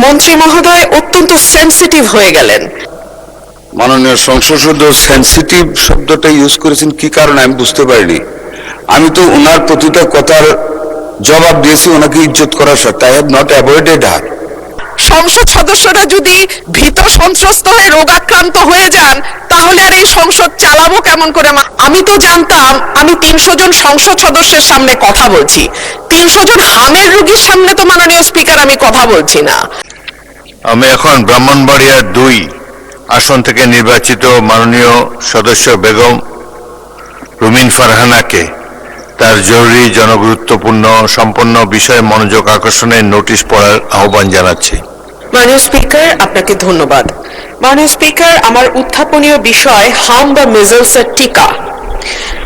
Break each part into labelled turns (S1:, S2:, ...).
S1: মন্ত্রী মহোদয় অত্যন্ত সেনসিটিভ হয়ে গেলেন।
S2: মাননীয় সংসদ সদস্য সেনসিটিভ শব্দটা ইউজ করেছেন কি কারণে আমি বুঝতে পারিনি। আমি তো ওনার প্রতিটা কথার জবাব দিয়েছি ওনাকে ইজ্জত করার সাথে। আই হ্যাভ নট অ্যাভয়েডেড হার।
S1: সংসদ সদস্যরা যদি ভীত সন্ত্রস্ত হয়ে রোগাক্রান্ত হয়ে যান তাহলে আর এই সংসদ চালাবো কেমন করে? আমি তো জানতাম আমি 300 জন সংসদ সদস্যের সামনে কথা বলছি, 300 জন হামের রোগীর সামনে তো মাননীয় স্পিকার আমি কথা বলছি না।
S3: আমি এখন ব্রাহ্মণবাড়িয়া 2 আসন থেকে নির্বাচিত মাননীয় সদস্য বেগম রুমিন ফারহানাকে তার জরুরি জনগুরুত্বপূর্ণ সম্পন্ন বিষয়ে মনোযোগ আকর্ষণের নোটিশ পড়ার আহ্বান জানাচ্ছি।
S1: মাননীয় স্পিকার, আপনাকে ধন্যবাদ। মাননীয় স্পিকার, আমার উত্থাপনীয় বিষয় হাম বা মেজলসের টিকা।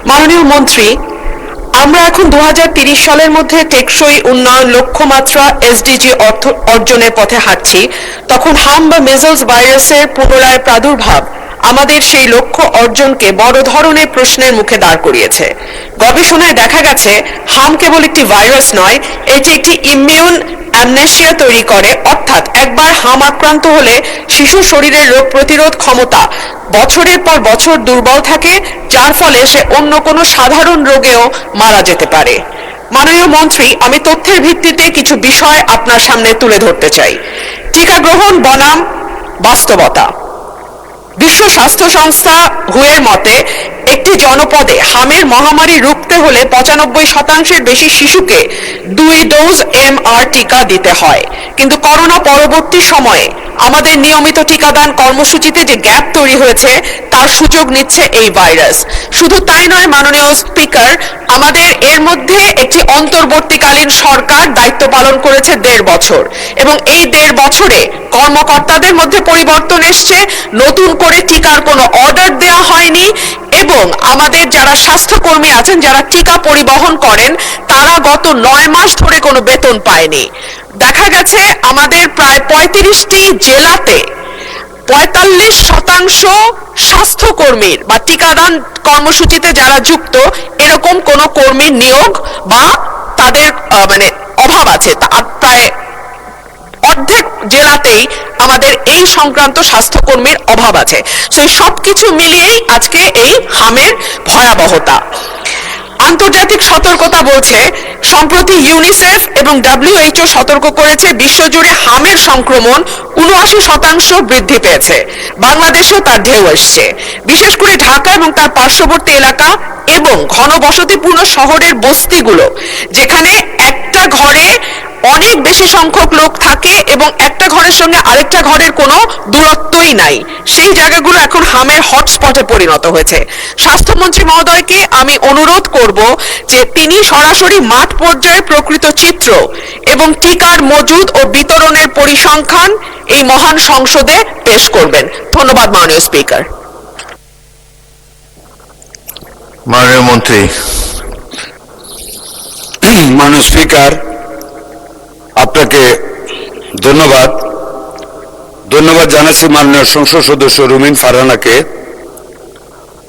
S1: মাননীয় মন্ত্রী, আমরা এখন 2030 সালের মধ্যে টেকসই উন্নয়ন লক্ষ্যমাত্রা এসডিজি অর্জনের পথে হাঁটছি। তখন হাম বা মেজলস ভাইরাসের পুনরায় প্রাদুর্ভাব আমাদের সেই লক্ষ্য অর্জনকে বড় ধরনের প্রশ্নের মুখে দাঁড় করিয়েছে। গবেষণায় দেখা গেছে হাম কেবল একটি ভাইরাস নয়, এটি একটি ইমিউন অ্যামনেসিয়া তৈরি করে, অর্থাৎ একবার হাম আক্রান্ত হলে শিশুর শরীরের রোগ প্রতিরোধ ক্ষমতা বছরের পর বছর দুর্বল থাকে, যার ফলে সে অন্য কোনো সাধারণ রোগেও মারা যেতে পারে। মাননীয় মন্ত্রী, আমি তথ্যের ভিত্তিতে কিছু বিষয় আপনার সামনে তুলে ধরতে চাই। টিকা গ্রহণ বনাম বাস্তবতা। বিশ্ব স্বাস্থ্য সংস্থা হুয়ের মতে একটি জনপদে হামের মহামারী রুখতে হলে 95% বেশি শিশুকে 2 ডোজ MR টিকা দিতে হয়। কিন্তু করোনা পরবর্তী সময়ে আমাদের নিয়মিত টিকাদান কর্মসূচিতে যে গ্যাপ তৈরি হয়েছে তার সুযোগ নিচ্ছে এই ভাইরাস। শুধু তাই নয় মাননীয় স্পিকার, আমাদের এর মধ্যে একটি অন্তর্বর্তীকালীন সরকার দায়িত্ব পালন করেছে 1.5 বছর এবং এই 1.5 বছরে কর্মকর্তাদের মধ্যে পরিবর্তন এসছে, নতুন করে টিকার কোনো অর্ডার দেওয়া হয়নি এবং আমাদের যারা স্বাস্থ্যকর্মী আছেন যারা টিকা পরিবহন করেন তারা গত 9 মাস ধরে কোনো বেতন পায়নি। দেখা গেছে আমাদের প্রায় 35টি জেলাতে 45% স্বাস্থ্যকর্মীর বা টিকাদান কর্মসূচিতে যারা যুক্ত এরকম কোনো কর্মীর নিয়োগ বা তাদের অভাব আছে। প্রায় অর্ধেক জেলাতেই আমাদের এই সংক্রান্ত স্বাস্থ্যকর্মীর অভাব আছে। সেই সবকিছু মিলিয়েই আজকে এই হামের ভয়াবহতা। আন্তর্জাতিক সতর্কতা বলছে সম্প্রতি ইউনিসেফ এবং WHO সতর্ক করেছে বিশ্বজুড়ে হামের সংক্রমণ 79% বৃদ্ধি পেয়েছে। বাংলাদেশেও তার ঢেউ আসছে, বিশেষ করে ঢাকা এবং তার পার্শ্ববর্তী এলাকা এবং ঘনবসতিপূর্ণ শহরের বস্তিগুলো, যেখানে একটা ঘরে অনেক বেশি সংখ্যক লোক থাকে এবং একটা ঘরের সঙ্গে আরেকটা ঘরের কোনো দূরত্বই নাই। সেই জায়গাগুলো এখন হামের হটস্পটে পরিণত হয়েছে। স্বাস্থ্যমন্ত্রী মহোদয়কে আমি অনুরোধ করব যে তিনি সরাসরি মাঠ পর্যায়ে প্রকৃত চিত্র এবং টিকার মজুদ ও বিতরণের পরিসংখ্যান এই মহান সংসদে পেশ করবেন। ধন্যবাদ মাননীয় স্পিকার।
S3: মাননীয় মন্ত্রী।
S2: মাননীয় স্পিকার, আপনাকে ধন্যবাদ জানাচ্ছি মাননীয় সংসদ সদস্য রুমিন ফারহানাকে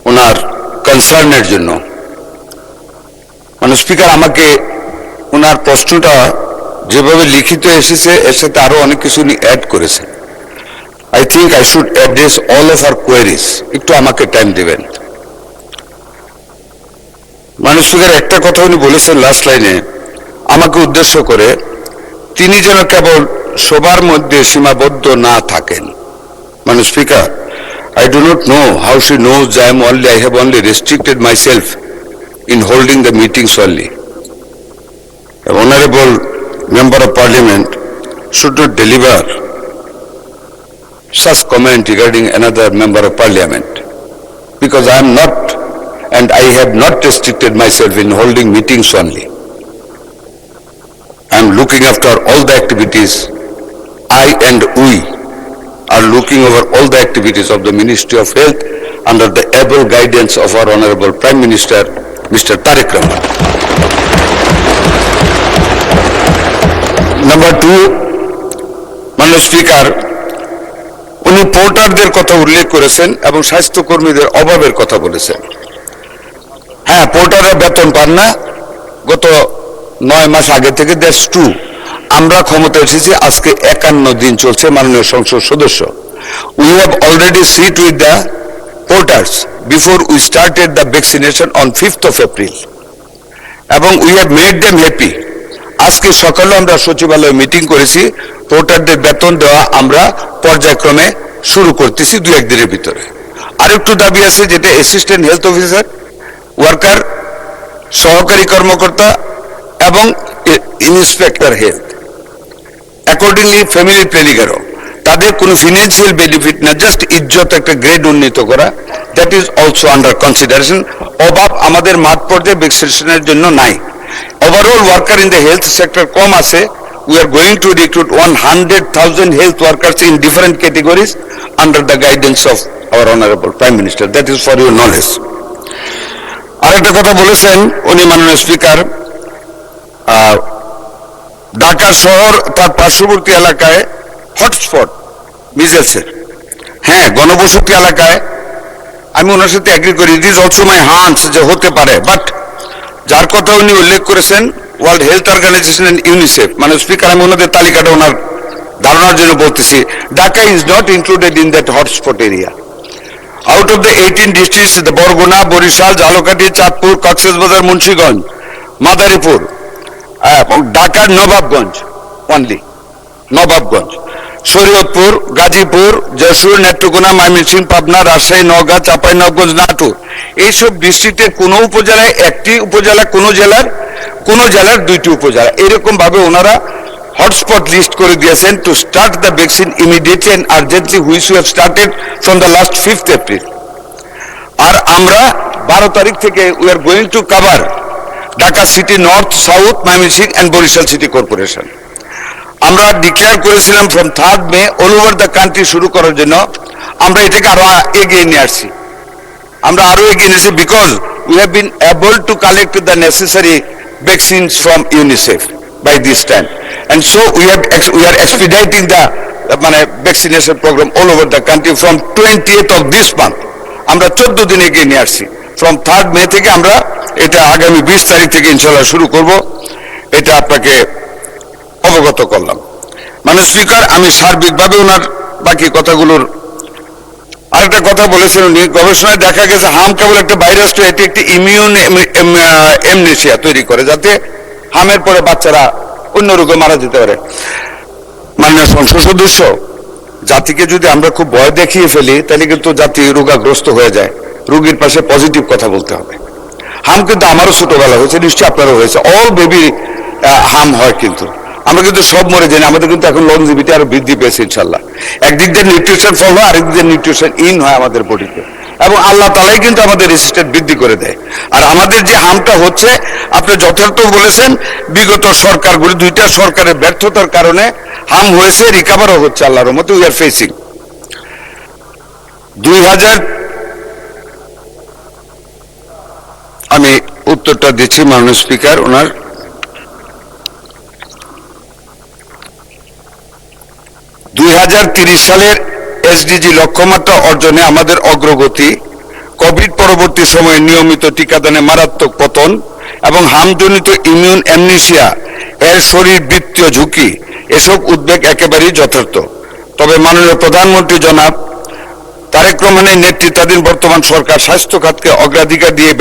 S2: ওনার কনসার্নের জন্য। মাননীয় স্পিকার, আমাকে ওনার প্রশ্নটা যেভাবে লিখিত এসেছে এর সাথে আরো অনেক কিছু উনি অ্যাড করেছেন। I think I should address all of our queries. একটু আমাকে টাইম দেবেন। মাননীয় স্পিকার, একটা কথা উনি বলেছেন লাস্ট লাইনে আমাকে উদ্দেশ্য করে, তিনি যেন কেবল সবার মধ্যে সীমাবদ্ধ না থাকেন। মাননীয় speaker, I do not know how she knows I have only restricted myself in holding the meetings only. The Honorable Member of Parliament should not deliver such comment regarding another Member of Parliament, because I am not and I have not restricted myself in holding meetings only. I am looking after all the activities. I and we are looking over all the activities of the Ministry of Health under the able guidance of our Honorable Prime Minister, Mr. Tariq Rahman. Number 2, মাননীয় speaker, উনি পোর্টারদের কথা উল্লেখ করেছেন এবং স্বাস্থ্যকর্মীদের অভাবের কথা বলেছেন। হ্যাঁ, পোর্টাররা বেতন পান না গত 9 মাস আগে থেকে, দ্যাটস ট্রু। আমরা ক্ষমতা এসেছি আজকে 51 দিন চলছে মাননীয় সংসদ সদস্য। We have already sit with the voters before we started the vaccination on 5th of April এবং we have made them happy. আজকে সকালে আমরা সচিবালয়ে মিটিং করেছি, ভোটারদের বেতন দেওয়া আমরা পর্যায়ক্রমে শুরু করতেছি 2-1 দিনের ভিতরে। আরেকটু দাবি আছে, যেটা অ্যাসিস্ট্যান্ট হেলথ অফিসার, ওয়ার্কার, সহকারী কর্মকর্তা এবং ইন্সপেক্টর হেলথ, অ্যাকর্ডিংলি ফ্যামিলি প্ল্যানিংয়েরও তাদের কোনো ফিনান্সিয়াল বেনিফিট না, জাস্ট ইজ্জত একটা গ্রেড উন্নীত করা, that is also under consideration. অভাব আমাদের মাঠ পর্যায়ে ভ্যাকসিনেশনের জন্য নাই। Overall worker in the health sector কম আছে। We are going to recruit 100,000 health workers in different categories under the guidance of our Honorable Prime Minister. That is for your knowledge. আরেকটা কথা বলেছেন উনি মাননীয় স্পিকার, ঢাকা শহর তার পার্শ্ববর্তী এলাকায় হটস্পট মিজেলসের। হ্যাঁ, গণবসতি এলাকায় আমি ওনার সাথে এগ্রি করি, it is also my hunch যে হতে পারে, বাট যার কথা উনি উল্লেখ করেছেন World Health Organization and UNICEF, মানে স্পিকার আমি ওনাদের তালিকাটা ওনার ধারণার জন্য বলতেছি, Dhaka is not included in that hotspot area. Out of the 18 districts, the Barguna, Barishal, Jhalokathi, Chandpur, Cox's Bazar, Munshiganj, Madaripur এবং ঢাকার নবাবগঞ্জ, অনলি নবাবগঞ্জ, শরীয়তপুর, গাজীপুর, যশোর, নেত্রকোনা, ময়মনসিংহ, পাবনা, রাজশাহী, নওগাঁ, চাঁপাইনবাবগঞ্জ, নাটোর, এইসব ডিস্ট্রিক্টের কোনো উপজেলায় 1টি উপজেলা, কোনো জেলার 2টি উপজেলা, এরকম ভাবে ওনারা হটস্পট লিস্ট করে দিয়েছেন to start the vaccine immediately and urgently, which we have started from the last 5th April। আর আমরা 12 তারিখ থেকে we are going to cover Dhaka city north, south, Mymensingh and Barishal city corporation. আমরা ডিক্লেয়ার করেছিলাম from 3rd May all over the country শুরু করার জন্য। আমরা এটাকে আরো এগিয়ে নিয়ে আসছি, because we have been able to collect the necessary vaccines from UNICEF by this time, and so we are expediting the vaccination program all over the country from 20th of this month. আমরা 14 দিন এগিয়ে নিয়ে আসছি। from 3rd May থেকে আমরা এটা আগামী 20 তারিখ থেকে ইনশাআল্লাহ শুরু করব, এটা আপনাকে অবগত করলাম। মাননীয় স্পিকার, আমি সার্বিকভাবে ওনার বাকি কথাগুলোর আরেকটা কথা বলেছেন উনি, গবেষণায় দেখা গেছে হাম কেবল একটা ভাইরাস তো, এটি একটি ইমিউন এমনেশিয়া তৈরি করে, যাতে হামের পরে বাচ্চারা অন্য রোগে মারা যেতে পারে। মাননীয় সংসদ সদস্য, জাতিকে যদি আমরা খুব ভয় দেখিয়ে ফেলি তাহলে কিন্তু জাতি রোগাগ্রস্ত হয়ে যায়। রোগীর পাশে পজিটিভ কথা বলতে হবে। হাম কিন্তু আমারও ছোটবেলা হয়েছে, নিশ্চয়ই আপনারও হয়েছে, অল বেবি হাম হয়, কিন্তু আমরা কিন্তু সব মরে যাই না। আমাদের কিন্তু এখন লংজিভিটি আরো বৃদ্ধি পেয়েছে ইনশাল্লাহ। একদিক দিয়ে নিউট্রিশন ফল হয়, আরেক দিয়ে নিউট্রিশন ইন হয় আমাদের বডিতে, এবং আল্লাহ তালাই কিন্তু আমাদের রেসিস্ট্যান্ট বৃদ্ধি করে দেয়। আর আমাদের যে হামটা হচ্ছে, আপনি যথার্থ বলেছেন, বিগত সরকারগুলি 2টা সরকারের ব্যর্থতার কারণে হাম হয়েছে, রিকাভারও হচ্ছে আল্লাহর রহমতে। উই আর ফেসিং 2000, আমি উত্তরটা দিচ্ছি মাননীয় স্পিকার ওনার। 2030 সালের এসডিজি লক্ষ্যমাত্রা অর্জনে আমাদের অগ্রগতি, কোভিড পরবর্তী সময়ে নিয়মিত টিকাদানে মারাত্মক পতন এবং হামজনিত ইমিউন অ্যামনেশিয়া এর শরীরবৃত্তীয় ঝুঁকি, এসব উদ্বেগ একেবারেই যথার্থ। তবে মাননীয় প্রধানমন্ত্রী জনাব তারেক রহমানের নেতৃত্বাধীন বর্তমান সরকার স্বাস্থ্য খাতকে অগ্রাধিকার দিয়ে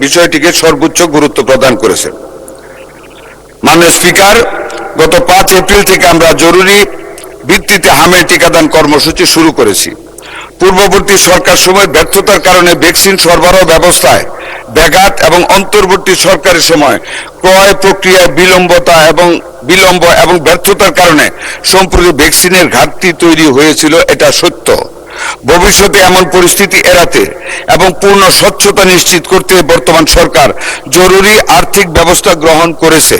S2: বিষয়টিকে সর্বোচ্চ গুরুত্ব প্রদান করেছেন। মাননীয় স্পিকার, গত 5 এপ্রিল থেকে আমরা জরুরি ভিত্তিতে হামের টিকাদান কর্মসূচি শুরু করেছি। পূর্ববর্তী সরকার সময় ব্যর্থতার কারণে ভ্যাকসিন সরবরাহ ব্যবস্থায় ব্যাঘাত এবং অন্তর্বর্তী সরকারের সময় ক্রয় প্রক্রিয়ায় বিলম্ব এবং ব্যর্থতার কারণে সম্প্রতি ভ্যাকসিনের ঘাটতি তৈরি হয়েছিল, এটা সত্য। ভবিষ্যতে এমন পরিস্থিতি এড়াতে এবং পূর্ণ স্বচ্ছতা নিশ্চিত করতে বর্তমান সরকার জরুরি আর্থিক ব্যবস্থা গ্রহণ করেছে।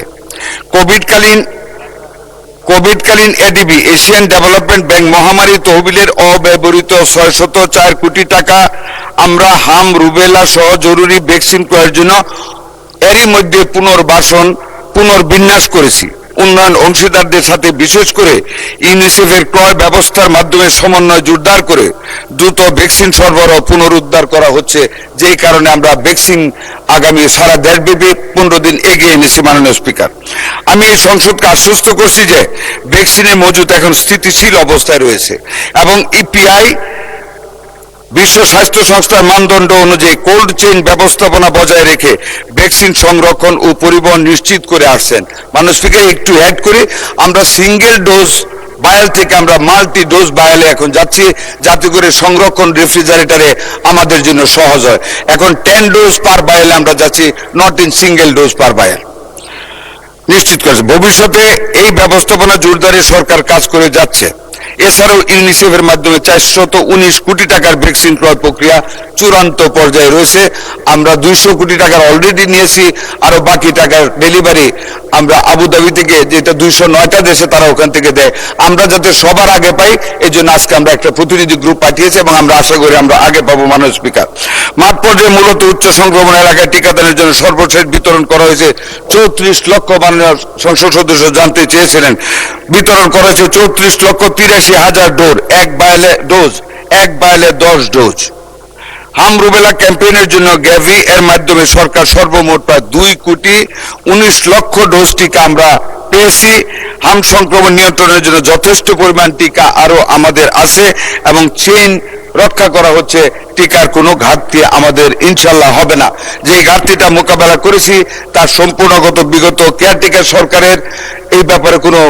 S2: কোভিডকালীন এডিবি, এশিয়ান ডেভেলপমেন্ট ব্যাংক মহামারী তহবিলের অব্যবহৃত 604 কোটি টাকা আমরা হাম, রুবেলা সহ জরুরি ভ্যাকসিন ক্রয়ের জন্য এরই মধ্যে পুনর্বিন্যাস করেছি। উন্নয়ন অংশীদারদের সাথে বিশেষ করে ইউনিসেফের ক্রয় ব্যবস্থার মাধ্যমে সমন্বয় জোরদার করে দ্রুত ভ্যাকসিন সরবরাহ পুনরুদ্ধার করা হচ্ছে, যেই কারণে আমরা ভ্যাকসিন আগামী সারা দেশব্যাপী 15 দিন এগিয়ে এনেছি। মাননীয় স্পিকার, আমি এই সংসদকে আশ্বস্ত করছি যে ভ্যাকসিনের মজুদ এখন স্থিতিশীল অবস্থায় রয়েছে এবং ইপিআই বিশ্ব স্বাস্থ্য সংস্থার মানদণ্ড অনুযায়ী কোল্ড চেইন ব্যবস্থাপনা বজায় রেখে ভ্যাকসিন সংরক্ষণ ও পরিবহন নিশ্চিত করে আসছেন। মাননীয় স্পিকার, একটু অ্যাড করি, আমরা সিঙ্গেল ডোজ বায়াল থেকে আমরা মাল্টি ডোজ বায়ালে এখন যাচ্ছি, যাতে করে সংরক্ষণ রেফ্রিজারেটরে আমাদের জন্য সহজ হয়। এখন 10 ডোজ পার বায়ালে আমরা যাচ্ছি, not in single dose per bowel নিশ্চিত করেছে। ভবিষ্যতে এই ব্যবস্থাপনা জোরদারে সরকার কাজ করে যাচ্ছে। এছাড়াও ইউনিসেফের মাধ্যমে 419 কোটি টাকার ভ্যাকসিন ক্রয় প্রক্রিয়া চূড়ান্ত পর্যায়ে রয়েছে। আমরা 200 কোটি টাকার অলরেডি নিয়েছি, আরো বাকি টাকার ডেলিভারি আমরা আবুধাবি থেকে, যেটা 209টা দেশে তারা ওখান থেকে দেয়, আমরা যাতে সবার আগে পাই এই জন্য আজকে আমরা একটা প্রতিনিধি গ্রুপ পাঠিয়েছি এবং আমরা আশা করি আমরা আগে পাবো। মাননীয় স্পিকার, মাঠ পর্যায়ে মূলত উচ্চ সংক্রমণ এলাকায় টিকাদানের জন্য সর্বশেষ বিতরণ করা হয়েছে 34 লক্ষ। মাননীয় সংসদ সদস্য জানতে চেয়েছিলেন, বিতরণ করা হয়েছে 34,83,000 ডোজ, এক বায়ালে 10 ডোজ। হাম রুবেলা ক্যাম্পেইনের জন্য গ্যাভি এর মাধ্যমে সরকার সর্বমোট প্রায় 2,19,00,000 ডোজ টিকা আমরা পেয়েছি। হাম সংক্রমণ নিয়ন্ত্রণের জন্য যথেষ্ট পরিমাণ টিকা আরো আমাদের আছে এবং চেইন রক্ষা করা হচ্ছে। টিকার কোনো ঘাটতি আমাদের ইনশাল্লাহ হবে না। যে ঘাটতিটা মোকাবেলা করেছি তার সম্পূর্ণগত বিগত কেয়ারটেকার সরকারের এই ব্যাপারে কোনো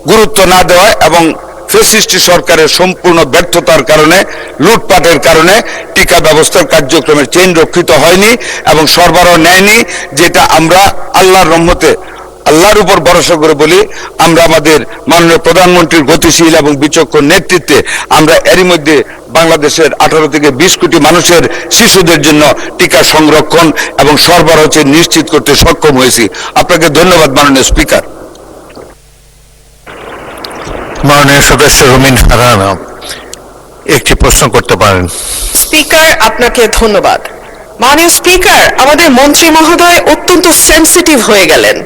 S2: গুরুত্ব না দেওয়া এবং ফ্যাসিস্ট সরকারের সম্পূর্ণ ব্যর্থতার কারণে, লুটপাটের কারণে টিকা ব্যবস্থার কার্যক্রমের চেইন রক্ষিত হয়নি এবং সরবরাহ নেয়নি, যেটা আমরা আল্লাহর রহমতে, আল্লাহর উপর ভরসা করে বলি, আমরা আমাদের মাননীয় প্রধানমন্ত্রীর গতিশীল এবং বিচক্ষণ নেতৃত্বে আমরা এরই মধ্যে বাংলাদেশের 18 থেকে 20 কোটি মানুষের শিশুদের জন্য টিকা সংরক্ষণ এবং সরবরাহ নিশ্চিত করতে সক্ষম হয়েছি। আপনাকে ধন্যবাদ মাননীয় স্পিকার।
S3: মাননীয় সদস্য রুমিন ফারহানা একটি প্রশ্ন করতে পারেন।
S1: স্পিকার, আপনাকে ধন্যবাদ। মাননীয় স্পিকার, আমাদের মন্ত্রী মহোদয় অত্যন্ত সেনসিটিভ হয়ে গেলেন।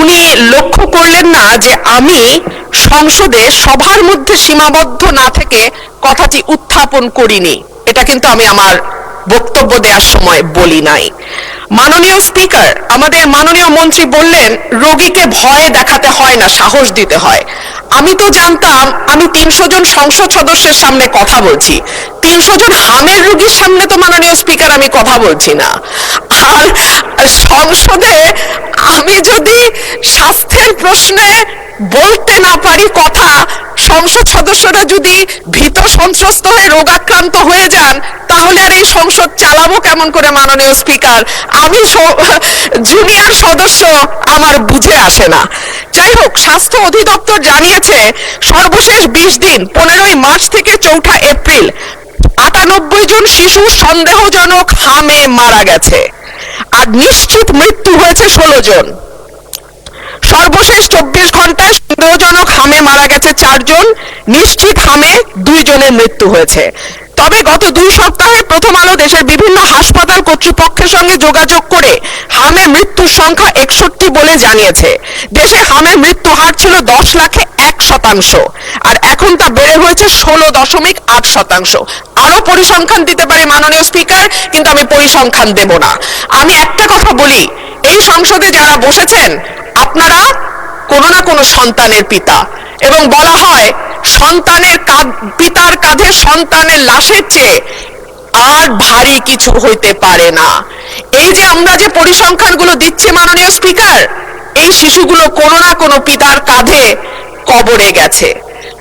S1: উনি লক্ষ্য করলেন না যে আমি সংসদে সবার মধ্যে সীমাবদ্ধ না থেকে কথাটি উত্থাপন করিনি। এটা কিন্তু আমি আমার বক্তব্য দেওয়ার সময় বলি নাই। মাননীয় স্পিকার, আমাদের মাননীয় মন্ত্রী বললেন রোগীকে ভয় দেখাতে হয় না, সাহস দিতে হয়। আমি তো জানতাম আমি 300 জন সংসদ সদস্যের সামনে কথা বলছি, 300 জন হামের রোগীর সামনে তো মাননীয় স্পিকার আমি কথা বলছি না। আর সংসদে আমি যদি স্বাস্থ্যের প্রশ্নে বলতে না পারি কথা, সংসদ সদস্যরা যদি ভীত সন্ত্রস্ত হয়ে রোগাক্রান্ত হয়ে যান, তাহলে আর এই সংসদ চালাবো কেমন করে মাননীয় স্পিকার? আমি জুনিয়র সদস্য, আমার বুঝে আসে না। যাই হোক, স্বাস্থ্য অধিদপ্তর জানিয়েছে সর্বশেষ 20 দিন 15ই মার্চ থেকে 4 এপ্রিল 98 জন শিশু সন্দেহজনক হামে মারা গেছে আর নিশ্চিত মৃত্যু হয়েছে 16 জন। সর্বশেষ 24 ঘন্টায় সন্দেহজনক হামে মারা গেছে 4 জন, নিশ্চিত হামে 2 জনের মৃত্যু হয়েছে। তবে গত 2 সপ্তাহে প্রথম আলো দেশের বিভিন্ন হাসপাতাল কর্তৃপক্ষের সঙ্গে যোগাযোগ করে হামে মৃত্যুর সংখ্যা 61 বলে জানিয়েছে। দেশে হামের মৃত্যু হার ছিল 10 লাখে 1% আর এখন তা বেড়ে হয়েছে 16.8%। আরো পরিসংখ্যান দিতে পারি মাননীয় স্পিকার, কিন্তু আমি পরিসংখ্যান দেব না। আমি একটা কথা বলি, এই সংসদে যারা বসেছেন আপনারা কোনো না কোনো সন্তানের পিতা, এবং বলা হয় সন্তানের পিতার কাঁধে সন্তানের লাশের চেয়ে আর ভারী কিছু হইতে পারে না। এই যে আমরা যে পরিসংখ্যানগুলো দিচ্ছি মাননীয় স্পিকার, এই শিশুগুলো কোনো না কোনো পিতার কাঁধে কবরে গেছে।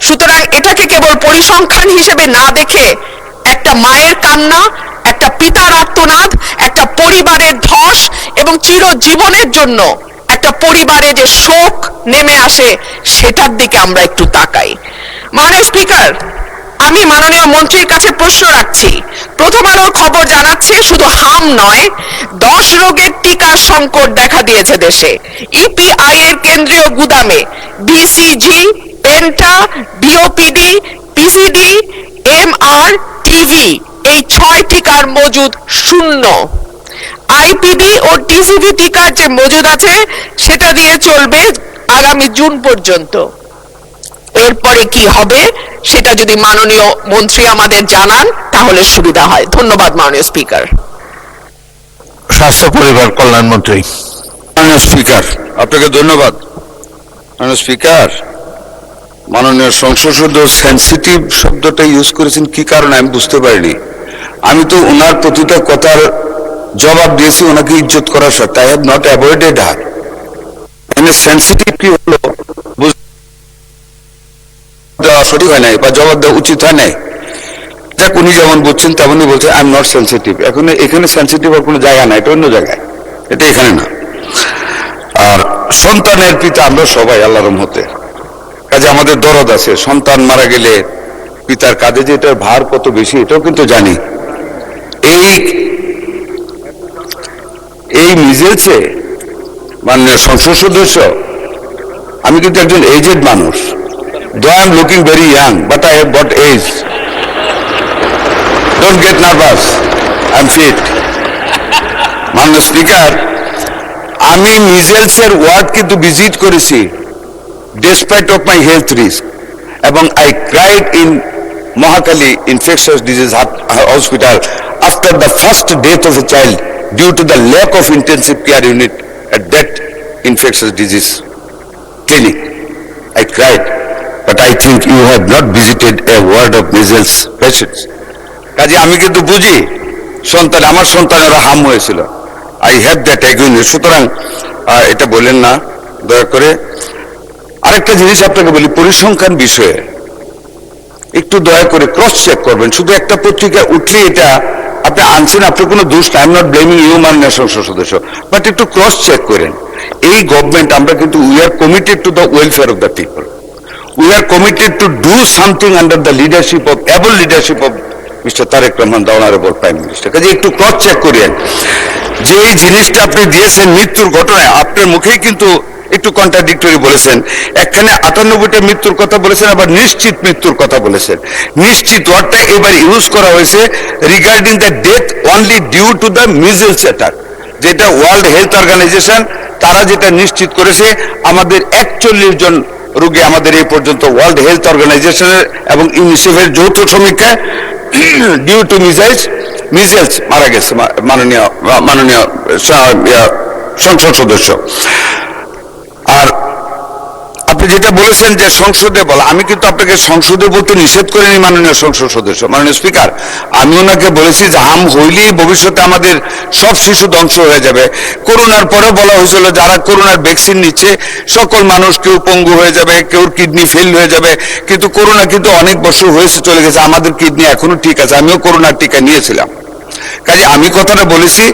S1: সুতরাং এটাকে কেবল পরিসংখ্যান হিসেবে না দেখে একটা মায়ের কান্না, একটা পিতার আর্তনাদ, একটা পরিবারের ধস এবং চিরজীবনের জন্য একটা পরিবারে যে শোক নেমে আসে, সেটার দিকে আমরা একটু তাকাই। মাননীয় স্পিকার, আমি মাননীয় মন্ত্রীর কাছে প্রশ্ন রাখছি। প্রথম আলোর খবর জানাচ্ছে শুধু হাম নয়, 10 রোগের টিকার সংকট দেখা দিয়েছে দেশে। ইপিআই এর কেন্দ্রীয় গুদামে BCG, penta, BOPV, PCV, MR, TD এই 6 টিকার মজুদ শূন্য। আইপিডি ও টিসিভি টিকার যে মজুদ আছে সেটা দিয়ে চলবে আগামী জুন পর্যন্ত। এরপরে কি হবে সেটা যদি মাননীয় মন্ত্রী আমাদের জানান তাহলে সুবিধা হয়। ধন্যবাদ মাননীয় স্পিকার।
S3: স্বাস্থ্য পরিবার কল্যাণ মন্ত্রী।
S2: মাননীয় স্পিকার, আপনাকে ধন্যবাদ। মাননীয় স্পিকার, মাননীয় সংসদ সদস্য সেন্সিটিভ শব্দটা ইউজ করেছেন কি কারণে আমি বুঝতে পারিনি। আমি তো ওনার প্রতিটা কথার জবাব দিয়েছি ওনাকে ইজ্জত করার সাথে। আই হ্যাভ নট অ্যাভয়েডেড হার। এখানে সেন্সিটিভ কি হলো দেওয়া সঠিক হয় নাই বা জবাব দেওয়া উচিত হয় নাই। যাক, উনি যেমন বলছেন তেমনই বলছে আই এম নট সেন্সিটিভ। এখন এখানে সেন্সিটিভ হওয়ার কোনো জায়গা নাই, এটা অন্য জায়গায়, এটা এখানে না। আর সন্তানের পিতা আমরা সবাই আল্লাহর রহমতে, কাজে আমাদের দরদ আছে। সন্তান মারা গেলে পিতার কাঁধে যে এটার ভার কত বেশি এটাও কিন্তু জানি। এই মিজেলসে মাননীয় সংসদ সদস্য, আমি কিন্তু একজন এজেড মানুষ। Though I am looking very young but I have got age. Don't get nervous, I am fit. মাননীয় স্পিকার, আমি মিজেলসের ওয়ার্ড কিন্তু ভিজিট করেছি despite of my health risk, এবং I cried in Mahakali Infectious Disease Hospital after the first death of a child due to the lack of intensive care unit at that infectious disease clinic. I cried, but I think you have not visited a ward of measles patients. কাজে আমি কিন্তু বুঝি আমার সন্তানেরা হাম হয়েছিল। I have that agony. সুতরাং এটা বলেন না দয়া করে। আরেকটা জিনিস আপনাকে বলি, পরিসংখ্যান বিষয়ে একটু দয়া করে ক্রস চেক করবেন। শুধু একটা পত্রিকায় উঠলে এটা আপনি আনছেন, আপনার কোনো দোষ নাই, I am not blaming you মাননীয় সংসদ সদস্য, বাট একটু ক্রস চেক করেন। এই গভর্নমেন্ট আমরা কিন্তু we are committed to the welfare of the people, we are committed to do something under the leadership of able leadership of mister Tarek Rahman, the honourable prime minister. কাজে একটু cross check করেন যে এই জিনিসটা আপনি দিয়েছেন মৃত্যুর ঘটনায়, আপনার মুখেই কিন্তু একটু কন্ট্রাডিক্টরি বলেছেন। একখানে 98টা মৃত্যুর কথা বলেছেন, আবার নিশ্চিত মৃত্যুর কথা বলেছেন। নিশ্চিত ওয়ার্ডটা এবার ইউজ করা হয়েছে regarding the death only due to the measles attack, যেটা ওয়ার্ল্ড হেলথ অর্গানাইজেশন তারা যেটা নিশ্চিত করেছে আমাদের 41 জন রোগী আমাদের এই পর্যন্ত ওয়ার্ল্ড হেলথ অর্গানাইজেশনের এবং ইউনিসেফের যৌথ সমীক্ষায় ডিউ টু মিজেলস মারা গেছে মাননীয় সংসদ সদস্য। আর আপনি যেটা বলেছেন যে সংসদে বলা, আমি কিন্তু আপনাকে সংসদে বলতে নিষেধ করিনি মাননীয় সংসদ সদস্য। মাননীয় স্পিকার, আমি ওনাকে বলেছি যে হাম হইলেই ভবিষ্যতে আমাদের সব শিশু ধ্বংস হয়ে যাবে। করোনার পরে বলা হয়েছিল যারা করোনার ভ্যাকসিন নিচ্ছে সকল মানুষ কেউ পঙ্গু হয়ে যাবে, কেউ কিডনি ফেল হয়ে যাবে, কিন্তু করোনা কিন্তু অনেক বছর হয়েছে চলে গেছে, আমাদের কিডনি এখনো ঠিক আছে। আমিও করোনার টিকা নিয়েছিলাম। কাজে আমি কথাটা বলেছি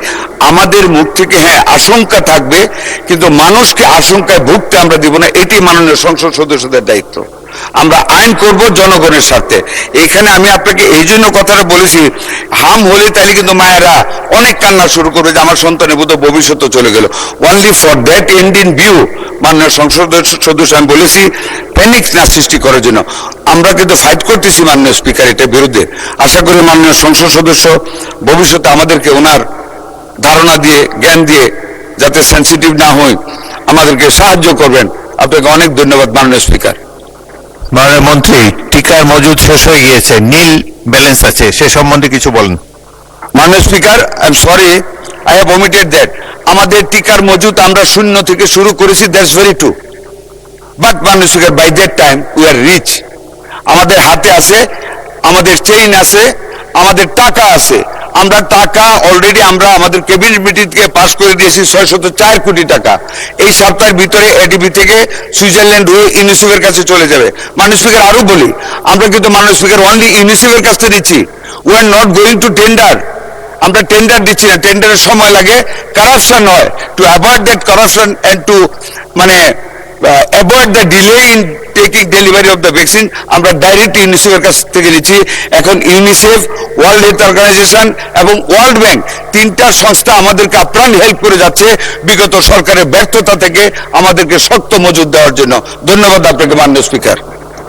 S2: আমাদের মুখ থেকে হ্যাঁ আশঙ্কা থাকবে, কিন্তু মানুষকে আশঙ্কায় ভুগতে আমরা দিব না। এটি মাননীয় সংসদ সদস্যদের দায়িত্ব। আমরা আইন করব জনগণের সাথে। এখানে আমি আপনাকে এই জন্য কথাটা বলেছি, হাম হলে তাহলে কিন্তু মায়েরা অনেক কান্না শুরু করবে যে আমার সন্তানের বোধ ভবিষ্যৎ চলে গেল। Only for that and in view মাননীয় সংসদ সদস্য আমি বলেছি প্যানিক না সৃষ্টি করার জন্য। আমরা কিন্তু ফাইট করতেছি মাননীয় স্পিকার এটার বিরুদ্ধে। আশা করি মাননীয় সংসদ সদস্য ভবিষ্যতে আমাদেরকে ওনার ধারণা দিয়ে জ্ঞান দিয়ে যাতে সেন্সিটিভ না হই আমাদেরকে সাহায্য করবেন। আপনাকে অনেক ধন্যবাদ মাননীয় স্পিকার।
S3: মাননীয় মন্ত্রী, টিকার মজুদ শেষ হয়ে গিয়েছে, নীল ব্যালেন্স আছে, সে সম্বন্ধে কিছু বলেন।
S2: মাননীয় speaker, I am sorry, I have omitted that. আমাদের টিকার মজুদ আমরা শূন্য থেকে শুরু করেছি, দ্যাটস ভেরি ট্রু, বাট মাননীয় speaker by that time we are rich. আমাদের হাতে আছে, আমাদের চেইন আছে, আমাদের টাকা আছে। আমরা টাকা অলরেডি আমরা আমাদের ক্যাবিনেট মিটিং থেকে পাস করে দিয়েছি 604 কোটি টাকা। এই সপ্তাহের ভিতরে এডিবি থেকে সুইজারল্যান্ড হয়ে ইউনিসেফের কাছে চলে যাবে। মাননীয় স্পিকার আরো বলি, আমরা কিন্তু মাননীয় স্পিকার অনলি ইউনিসেফের কাছে দিচ্ছি, we are not going to tender. আমরা টেন্ডার দিচ্ছি না, টেন্ডারের সময় লাগে, কারাপশন হয়। To avoid that corruption and to avoid the delay in taking delivery of the vaccine আমরা ডাইরেক্ট ইউনিসেফের কাছ থেকে নিচ্ছি। এখন ইউনিসেফ, ওয়ার্ল্ড হেলথ অর্গানাইজেশন এবং ওয়ার্ল্ড ব্যাংক তিনটা সংস্থা আমাদেরকে আপ্রাণ হেল্প করে যাচ্ছে বিগত সরকারের ব্যর্থতা থেকে আমাদেরকে শক্ত মজুদ দেওয়ার জন্য। ধন্যবাদ আপনাকে মাননীয় স্পিকার।